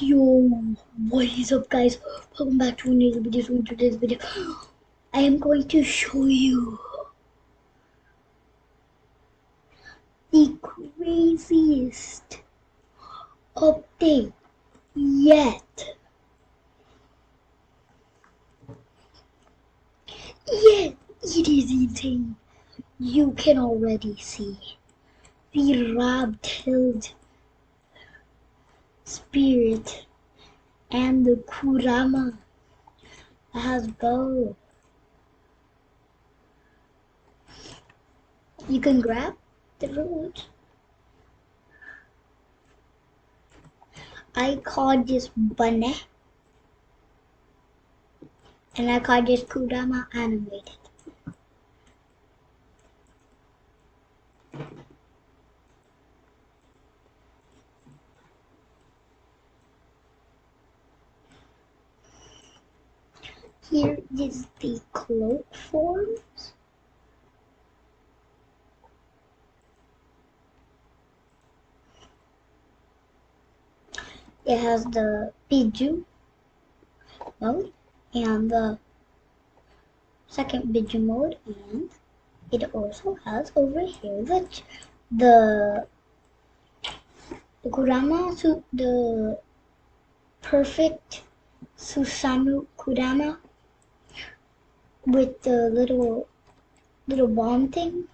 Yo, what is up guys? Welcome back to another video. So in today's video, I am going to show you the craziest update yet. Yet, it is insane. You can already see the rab-tailed spirit and the Kurama has both. You can grab the root. I call this Bunny and I call this Kurama animated. Here is the cloak forms. It has the Biju mode and the second Biju mode, and it also has over here the Kurama, the perfect Susanoo Kurama with the little bomb thing.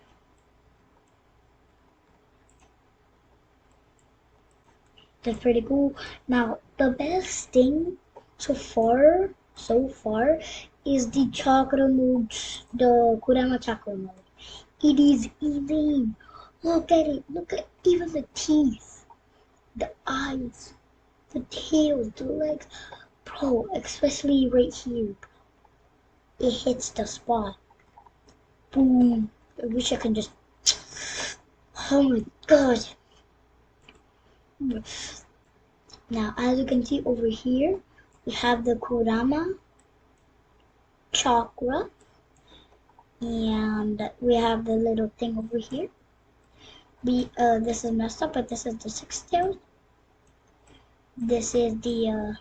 That's pretty cool. Now the best thing so far is the chakra modes, the Kurama chakra mode. It is easy. Look at it. Look at even the teeth, the eyes, the tail, the legs. Bro, especially right here. It hits the spot. Boom. I wish I could just... Oh my god. Now, as you can see over here, we have the Kurama chakra, and we have the little thing over here. This is messed up, but this is the 6 tails. This is the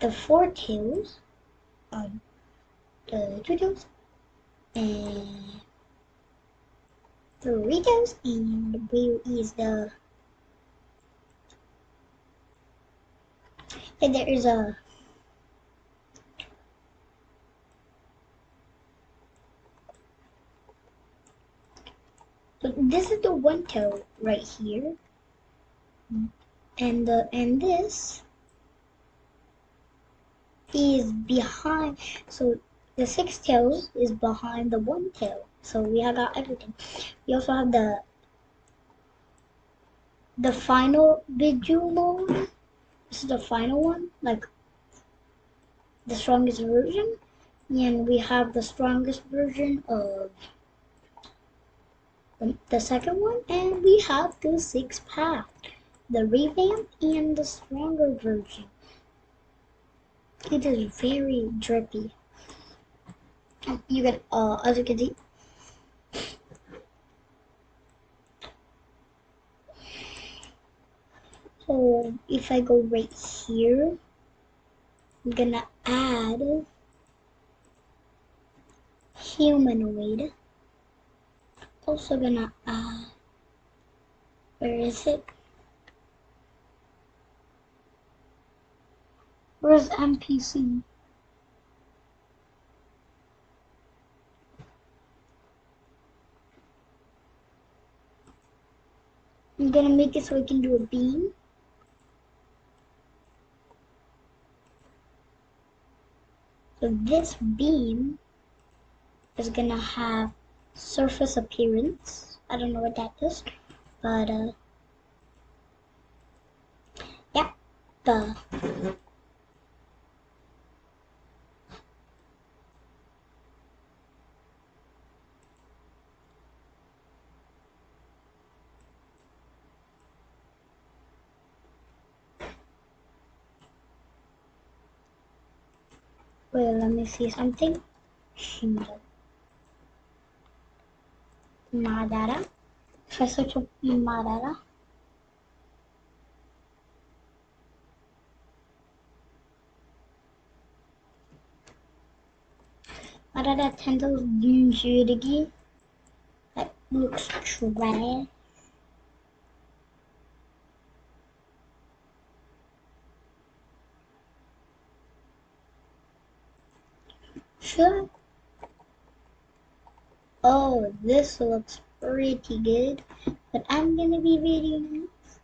4 tails, the 2 tails, and 3 tails, and where is the... And there is a... So this is the 1 tail right here, and this is behind. So the 6 tails is behind the 1 tail. So we have got everything. We also have the final Biju mode. This is the final one, like the strongest version. And we have the strongest version of the second one, and we have the 6-pack, the revamped and the stronger version. It is very drippy. You can, as you can see, so if I go right here, I'm gonna add humanoid. Also gonna add, where is it? Where's NPC? I'm gonna make it so I can do a beam. So this beam is gonna have surface appearance. I don't know what that is, but yeah, wait, let me see something. Madara. If I search up Madara, out of that 10,000 shirigi, that looks trash. Sure. Oh, this looks pretty good, but I'm gonna be really nice,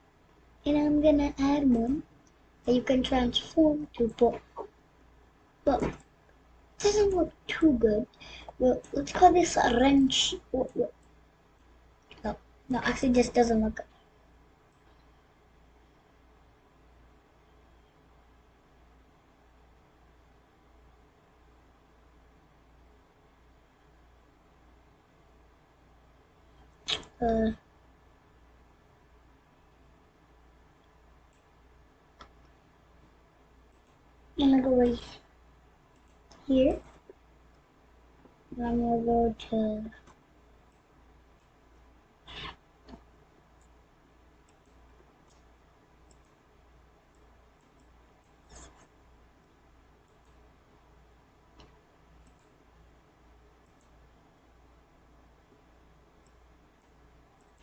and I'm gonna add one that you can transform to, but it doesn't look too good. Well, let's call this a wrench. No, no, actually, this doesn't look good. I'm gonna go right here. I'm gonna go to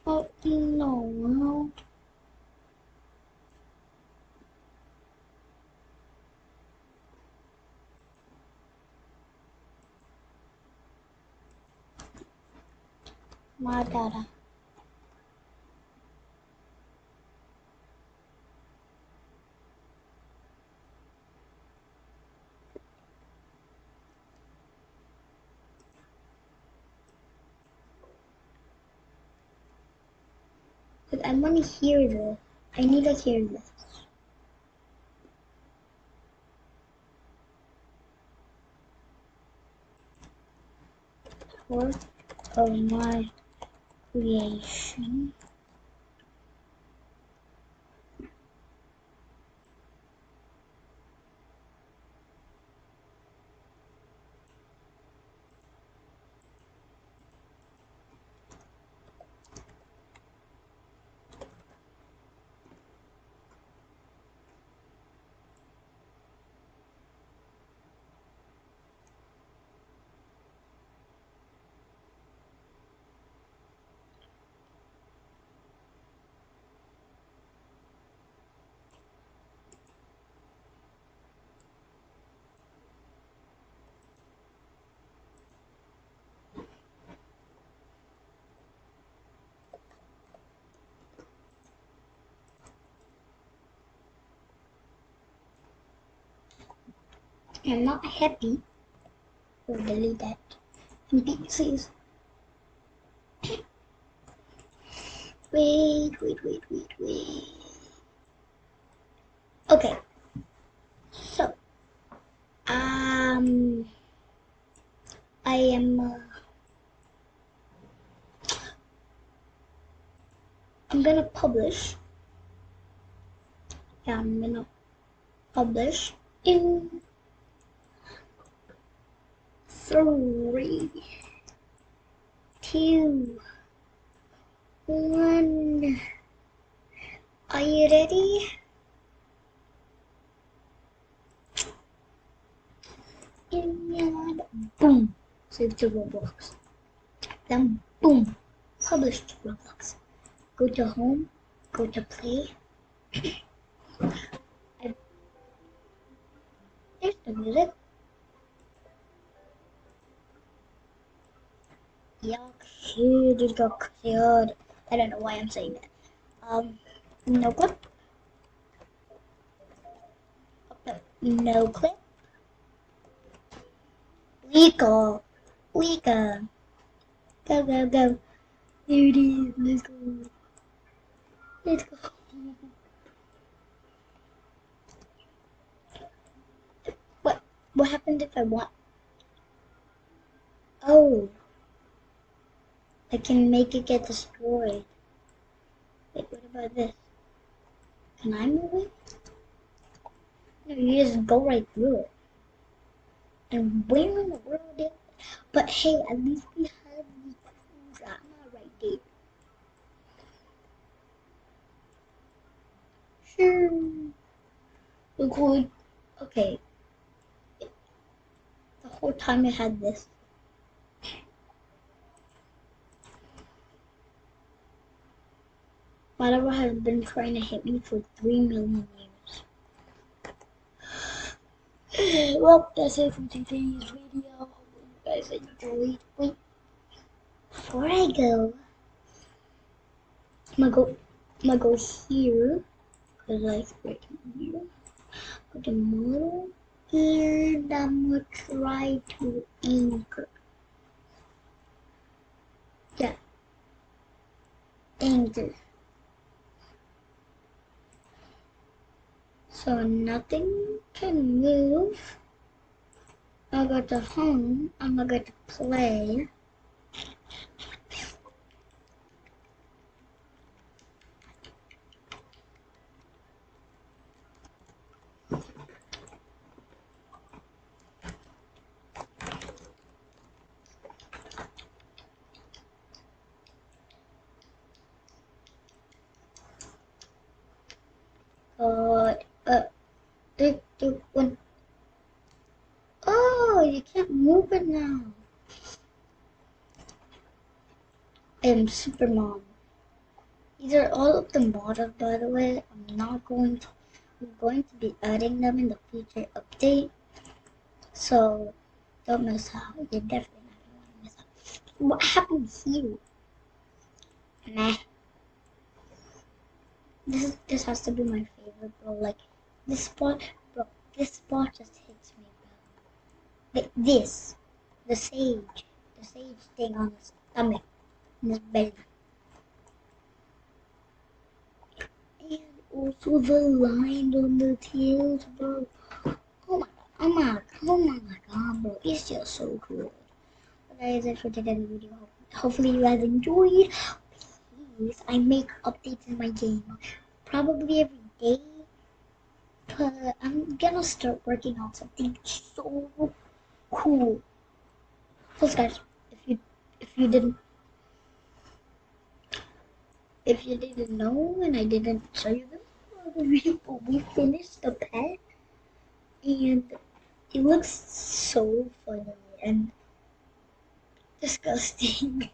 oh no. My data. But I wanna hear this. I need to hear this. Work of my creation. I'm not happy. We'll delete that. NPCs. Wait. Okay. So, I am. I'm gonna publish. Yeah, I'm gonna publish in 3, 2, 1. Are you ready? And boom, save to Roblox. Then boom, publish to Roblox. Go to home, go to play. There's the music. Yakshidigaksiyod. I don't know why I'm saying that. No clip. No clip. Legal. Legal. Go, go, go. There it is. Let's go. Let's go. What happened if I want? Oh. I can make it get destroyed. Wait, what about this? Can I move it? No, you just go right through it. And where in the world is it? But hey, at least we have the drama right there. Sure. We're good. Okay. The whole time I had this. Whatever has been trying to hit me for 3 million years. Well, that's it for today's video. Hope you guys enjoyed. Wait, before I go, I'm gonna go here, cause like right here, go to model, and I'm gonna try to anchor. Yeah, anchor. So nothing can move. I go to home. I'm gonna go to play. Uh, 3, 2, 1. Oh, you can't move it now. I am Super Mom. These are all of the models, by the way. I'm going to be adding them in the future update. So don't miss out. You're definitely not gonna want to miss out. What happened here? Nah. This has to be my favorite, bro. Like this spot, bro. This spot just hits me, bro. Like this, the sage thing on his stomach, on his belly, and also the line on the tails, bro. Oh my god, oh my god, bro. It's just so cool. But that is it for today's video. Hopefully you guys enjoyed. Please, I make updates in my game probably every day. But I'm gonna start working on something so cool. Plus, guys, if you didn't know and I didn't show you this, we finished the pet and it looks so funny and disgusting.